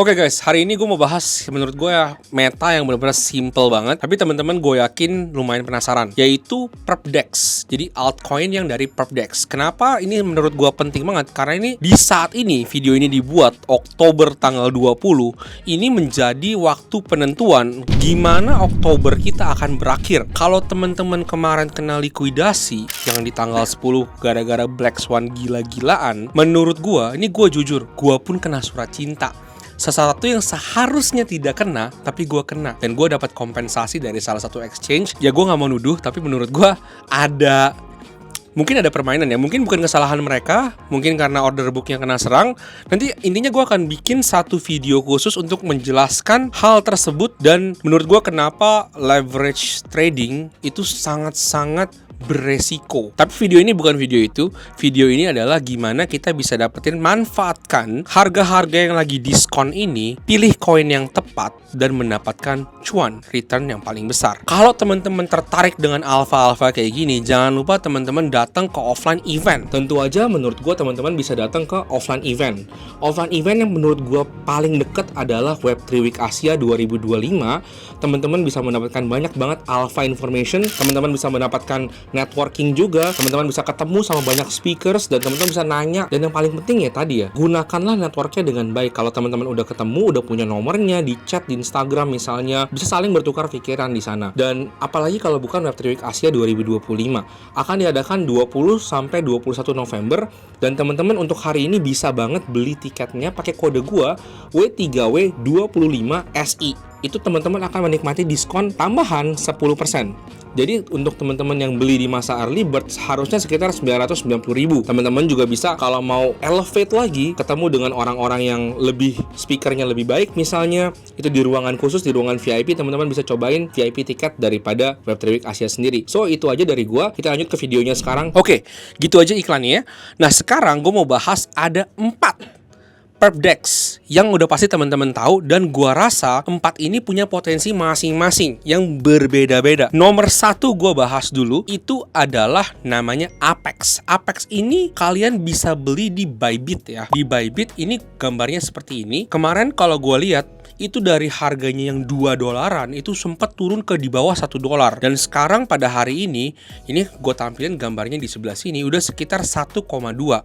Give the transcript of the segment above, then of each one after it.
Oke guys, hari ini gue mau bahas menurut gue ya meta yang benar-benar simple banget. Tapi teman-teman gue yakin lumayan penasaran, yaitu PerpDex. Jadi altcoin yang dari PerpDex. Kenapa ini menurut gue penting banget? Karena ini di saat ini video ini dibuat Oktober tanggal 20, ini menjadi waktu penentuan gimana Oktober kita akan berakhir. Kalau teman-teman kemarin kena likuidasi yang di tanggal 10 gara-gara Black Swan gila-gilaan, menurut gue, ini gue jujur, gue pun kena surat cinta. Sesuatu yang seharusnya tidak kena, tapi gue kena. Dan gue dapat kompensasi dari salah satu exchange. Ya gue gak mau nuduh, tapi menurut gue mungkin ada permainan ya. Mungkin bukan kesalahan mereka, mungkin karena order booknya kena serang. Nanti intinya gue akan bikin satu video khusus untuk menjelaskan hal tersebut. Dan menurut gue kenapa leverage trading itu sangat-sangat beresiko. Tapi video ini bukan video itu. Video ini adalah gimana kita bisa dapetin, manfaatkan harga-harga yang lagi diskon ini, pilih koin yang tepat dan mendapatkan cuan return yang paling besar. Kalau teman-teman tertarik dengan alpha-alpha kayak gini, jangan lupa teman-teman datang ke offline event. Tentu aja menurut gue teman-teman bisa datang ke offline event. Offline event yang menurut gue paling deket adalah Web3 Week Asia 2025. Teman-teman bisa mendapatkan banyak banget alpha information. Teman-teman bisa mendapatkan networking juga, teman-teman bisa ketemu sama banyak speakers dan teman-teman bisa nanya. Dan yang paling penting ya tadi ya, gunakanlah networknya dengan baik. Kalau teman-teman udah ketemu, udah punya nomornya di chat di Instagram misalnya, bisa saling bertukar pikiran di sana. Dan apalagi kalau bukan Web3 Week Asia 2025 akan diadakan 20 sampai 21 November dan teman-teman untuk hari ini bisa banget beli tiketnya pakai kode gua W3W25SI. Itu teman-teman akan menikmati diskon tambahan 10%. Jadi untuk teman-teman yang beli di masa early bird harusnya sekitar 990.000. Teman-teman juga bisa kalau mau elevate lagi, ketemu dengan orang-orang yang lebih speakernya lebih baik misalnya, itu di ruangan khusus, di ruangan VIP, teman-teman bisa cobain VIP tiket daripada Web3 Week Asia sendiri. So itu aja dari gua, kita lanjut ke videonya sekarang. Oke, gitu aja iklannya ya. Nah sekarang gua mau bahas ada 4 PerpDex yang udah pasti teman-teman tahu, dan gua rasa 4 ini punya potensi masing-masing yang berbeda-beda. Nomor 1 gua bahas dulu, itu adalah namanya Apex. Apex ini kalian bisa beli di Bybit ya. Di Bybit ini gambarnya seperti ini. Kemarin kalau gua lihat itu dari harganya yang $2 itu sempat turun ke di bawah $1. Dan sekarang pada hari ini gue tampilin gambarnya di sebelah sini udah sekitar 1,2.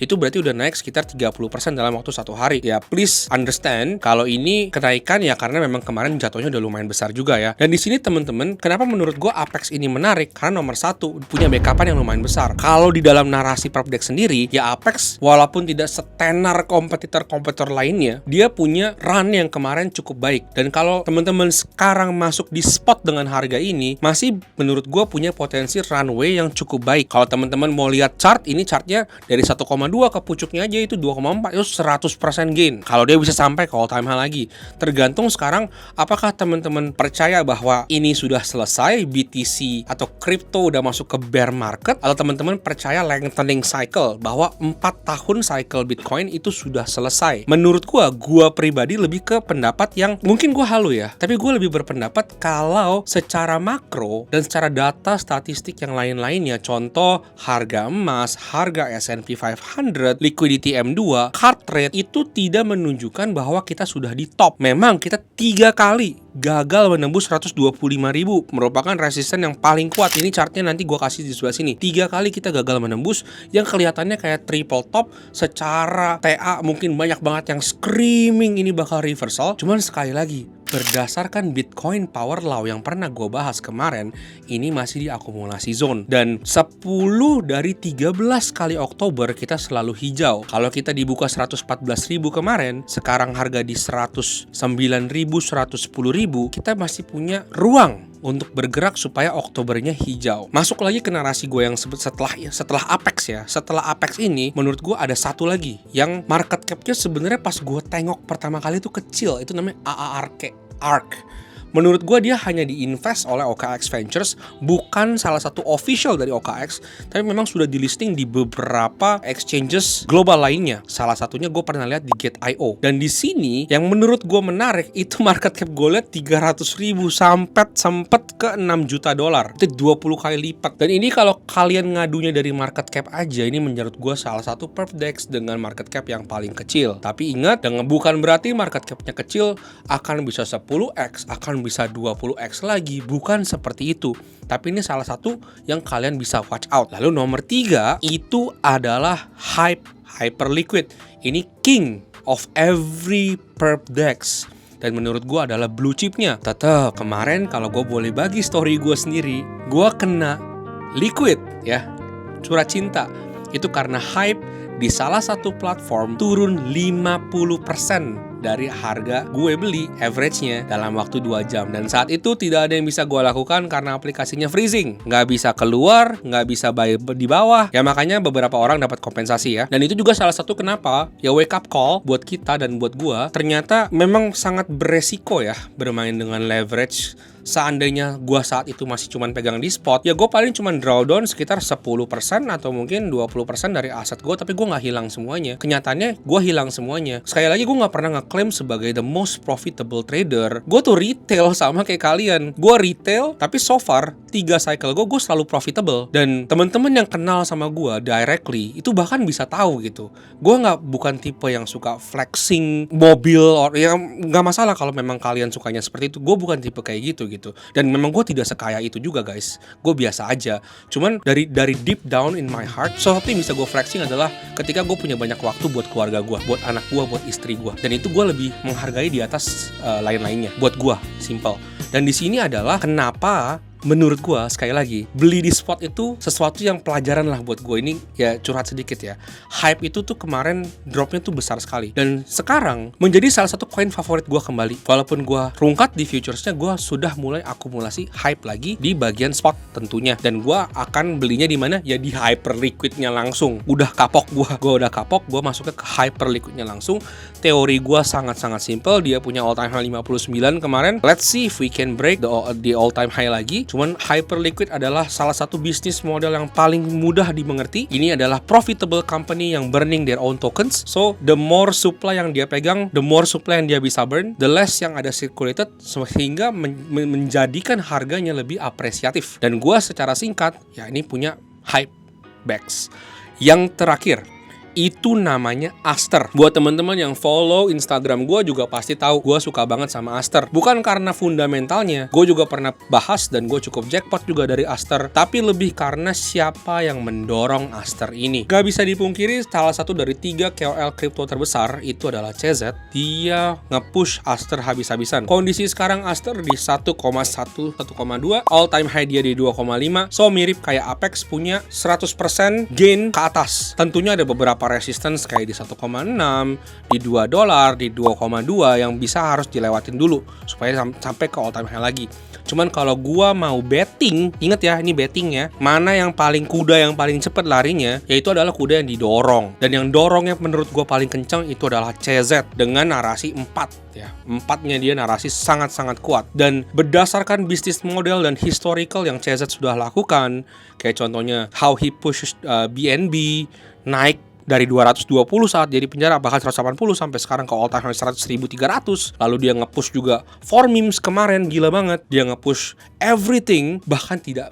Itu berarti udah naik sekitar 30% dalam waktu 1 hari. Ya please understand kalau ini kenaikan ya karena memang kemarin jatuhnya udah lumayan besar juga ya. Dan di sini teman-teman, kenapa menurut gue Apex ini menarik? Karena nomor 1 punya backupan yang lumayan besar. Kalau di dalam narasi PerpDex sendiri, ya Apex walaupun tidak setenar kompetitor-kompetitor lainnya, dia punya run yang kemarin cukup baik. Dan kalau teman-teman sekarang masuk di spot dengan harga ini, masih menurut gue punya potensi runway yang cukup baik. Kalau teman-teman mau lihat chart, ini chartnya dari 1,2 ke pucuknya aja itu 2,4, itu 100% gain. Kalau dia bisa sampai ke all time high lagi. Tergantung sekarang apakah teman-teman percaya bahwa ini sudah selesai, BTC atau crypto udah masuk ke bear market, atau teman-teman percaya lengthening cycle, bahwa 4 tahun cycle Bitcoin itu sudah selesai. Menurut gue pribadi lebih ke pendapat yang mungkin gue halu ya, tapi gue lebih berpendapat kalau secara makro dan secara data statistik yang lain-lainnya, contoh harga emas, harga S&P 500, liquidity M2, card rate, itu tidak menunjukkan bahwa kita sudah di top. Memang kita 3 kali gagal menembus 125.000, merupakan resisten yang paling kuat. Ini chartnya nanti gue kasih di sebelah sini. 3 kali kita gagal menembus yang kelihatannya kayak triple top. Secara TA mungkin banyak banget yang screaming ini bakal reversal. Cuman sekali lagi, berdasarkan Bitcoin Power Law yang pernah gue bahas kemarin, ini masih di akumulasi zone. Dan 10 dari 13 kali Oktober kita selalu hijau. Kalau kita dibuka 114.000 kemarin, sekarang harga di 109.000, 110.000, kita masih punya ruang untuk bergerak supaya Oktobernya hijau. Masuk lagi ke narasi gue yang setelah Apex ya. Setelah Apex ini, menurut gue ada satu lagi yang market cap-nya sebenarnya pas gue tengok pertama kali itu kecil. Itu namanya ARK. Menurut gue dia hanya diinvest oleh OKX Ventures, bukan salah satu official dari OKX, tapi memang sudah di listing di beberapa exchanges global lainnya. Salah satunya gue pernah lihat di Gate.io. Dan di sini yang menurut gue menarik itu market cap gue lihat 300.000 sampai sempet ke 6 juta dolar. Itu 20 kali lipat. Dan ini kalau kalian ngadunya dari market cap aja, ini menurut gue salah satu perp DEX dengan market cap yang paling kecil. Tapi ingat, dengan bukan berarti market capnya kecil akan bisa 10x, akan bisa 20x lagi, bukan seperti itu. Tapi ini salah satu yang kalian bisa watch out. Lalu nomor 3 itu adalah Hyperliquid. Ini king of every perp DEX. Dan menurut gue adalah blue chipnya. Tetep, kemarin kalau gue boleh bagi story gue sendiri, gue kena liquid ya, surat cinta. Itu karena hype di salah satu platform turun 50% dari harga gue beli average-nya dalam waktu 2 jam. Dan saat itu tidak ada yang bisa gue lakukan karena aplikasinya freezing. Nggak bisa keluar, nggak bisa buy di bawah. Ya makanya beberapa orang dapat kompensasi ya. Dan itu juga salah satu kenapa ya wake up call buat kita dan buat gue. Ternyata memang sangat beresiko ya bermain dengan leverage. Seandainya gue saat itu masih cuman pegang di spot, ya gue paling cuman drawdown sekitar 10% atau mungkin 20% dari aset gue, tapi gue nggak hilang semuanya. Kenyataannya gue hilang semuanya. Sekali lagi gue nggak pernah ngeklaim sebagai the most profitable trader. Gue tuh retail sama kayak kalian. Gue retail, tapi so far 3 cycle gue selalu profitable. Dan teman-teman yang kenal sama gue directly itu bahkan bisa tahu gitu. Gue bukan tipe yang suka flexing mobil, or ya nggak masalah kalau memang kalian sukanya seperti itu. Gue bukan tipe kayak gitu. Dan memang gue tidak sekaya itu juga guys. Gue biasa aja. Cuman dari deep down in my heart, sesuatu yang bisa gue flexing adalah ketika gue punya banyak waktu buat keluarga gue, buat anak gue, buat istri gue. Dan itu gue lebih menghargai di atas lain-lainnya. Buat gue, simple. Dan di sini adalah kenapa menurut gue, sekali lagi, beli di spot itu sesuatu yang pelajaran lah buat gue. Ini ya curhat sedikit ya. Hype itu tuh kemarin dropnya tuh besar sekali. Dan sekarang menjadi salah satu koin favorit gue kembali. Walaupun gue rungkat di futuresnya, gue sudah mulai akumulasi hype lagi di bagian spot tentunya. Dan gue akan belinya di mana? Ya di Hyperliquidnya langsung. Udah kapok gue udah kapok, gue masuknya ke Hyperliquidnya langsung. Teori gue sangat-sangat simple. Dia punya all time high 59 kemarin. Let's see if we can break the all time high lagi. Cuman Hyperliquid adalah salah satu bisnis model yang paling mudah dimengerti. Ini adalah profitable company yang burning their own tokens. So, the more supply yang dia pegang, the more supply yang dia bisa burn, the less yang ada circulated, sehingga menjadikan harganya lebih apresiatif. Dan gua secara singkat, ya ini punya Hypebex. Yang terakhir, itu namanya Aster. Buat teman-teman yang follow Instagram gue juga pasti tahu gue suka banget sama Aster. Bukan karena fundamentalnya, gue juga pernah bahas dan gue cukup jackpot juga dari Aster. Tapi lebih karena siapa yang mendorong Aster ini. Gak bisa dipungkiri salah satu dari 3 KOL kripto terbesar itu adalah CZ. Dia nge-push Aster habis-habisan. Kondisi sekarang Aster di 1,1, 1,2. All time high dia di 2,5. So mirip kayak Apex punya 100% gain ke atas. Tentunya ada beberapa resistance kayak di 1,6, di $2, di 2,2 yang bisa harus dilewatin dulu supaya sampai ke all time high lagi. Cuman kalau gua mau betting, inget ya ini betting ya, mana yang paling kuda yang paling cepet larinya, yaitu adalah kuda yang didorong. Dan yang dorongnya menurut gua paling kencang itu adalah CZ dengan narasi 4 ya. 4-nya dia narasi sangat-sangat kuat. Dan berdasarkan bisnis model dan historical yang CZ sudah lakukan, kayak contohnya how he pushes BNB naik dari 220 saat jadi penjara bahkan 180 sampai sekarang ke all time high 100.300. Lalu dia nge-push juga for memes kemarin, gila banget. Dia nge-push everything, bahkan tidak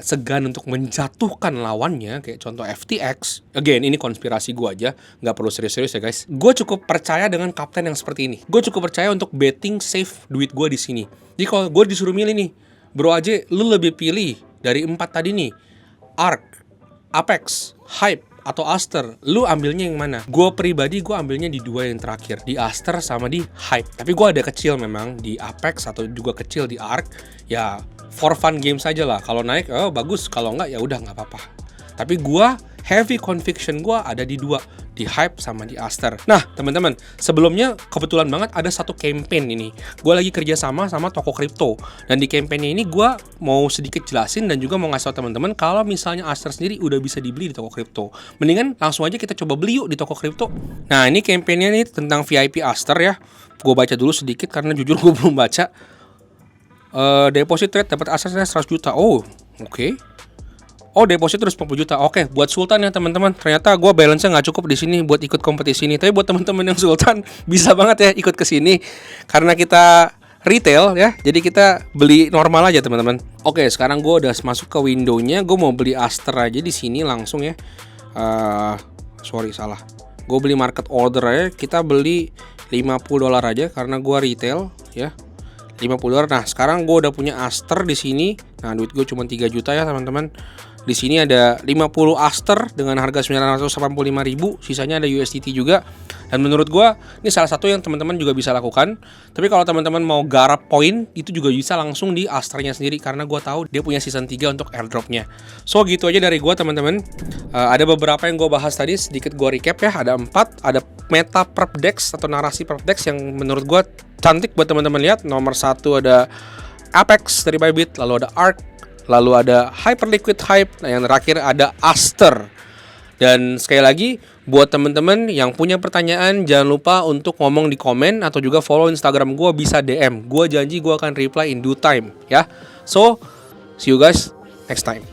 segan untuk menjatuhkan lawannya, kayak contoh FTX. Again, ini konspirasi gue aja, nggak perlu serius-serius ya guys. Gue cukup percaya dengan kapten yang seperti ini. Gue cukup percaya untuk betting save duit gue di sini. Jadi kalau gue disuruh milih nih, bro aja, lu lebih pilih dari 4 tadi nih, ARK, Apex, Hype, atau Aster, lu ambilnya yang mana? Gue pribadi gue ambilnya di 2 yang terakhir, di Aster sama di Hype. Tapi gue ada kecil memang di Apex atau juga kecil di ARK. Ya for fun game saja lah. Kalau naik bagus, kalau enggak ya udah nggak apa-apa. Tapi gue heavy conviction gue ada di 2, di Hype sama di Aster. Nah teman-teman, sebelumnya kebetulan banget ada satu campaign ini. Gue lagi kerja sama toko kripto. Dan di campaignnya ini gue mau sedikit jelasin dan juga mau ngasih tau teman-teman kalau misalnya Aster sendiri udah bisa dibeli di toko kripto. Mendingan langsung aja kita coba beli yuk di toko kripto. Nah ini campaignnya nih tentang VIP Aster ya. Gue baca dulu sedikit karena jujur gue belum baca. Deposit rate dapat asetnya 100 juta. Oh, oke. Oh, deposit terus 40 juta. Oke, buat Sultan ya teman-teman. Ternyata gue balance-nya nggak cukup di sini buat ikut kompetisi ini. Tapi buat teman-teman yang Sultan bisa banget ya ikut ke sini karena kita retail ya. Jadi kita beli normal aja teman-teman. Oke, sekarang gue udah masuk ke window-nya. Gue mau beli Aster aja di sini langsung ya. Sorry salah. Gue beli market order aja. Kita beli $50 aja karena gue retail ya. $50. Nah, sekarang gue udah punya Aster di sini. Nah, duit gue cuma 3 juta ya, teman-teman. Di sini ada 50 Aster dengan harga 985.000, sisanya ada USDT juga. Dan menurut gue ini salah satu yang teman-teman juga bisa lakukan. Tapi kalau teman-teman mau garap poin, itu juga bisa langsung di Asternya sendiri karena gue tahu dia punya season 3 untuk airdropnya. So gitu aja dari gue teman-teman. Ada beberapa yang gue bahas tadi, sedikit gue recap ya. Ada 4, ada meta perp dex atau narasi perp dex yang menurut gue cantik buat teman-teman lihat. Nomor 1 ada Apex dari Bybit, lalu ada ARK, lalu ada Hyperliquid Hype, nah yang terakhir ada Aster. Dan sekali lagi buat teman-teman yang punya pertanyaan, jangan lupa untuk ngomong di komen atau juga follow Instagram gue, bisa DM. Gue janji gue akan reply in due time ya. So, see you guys next time.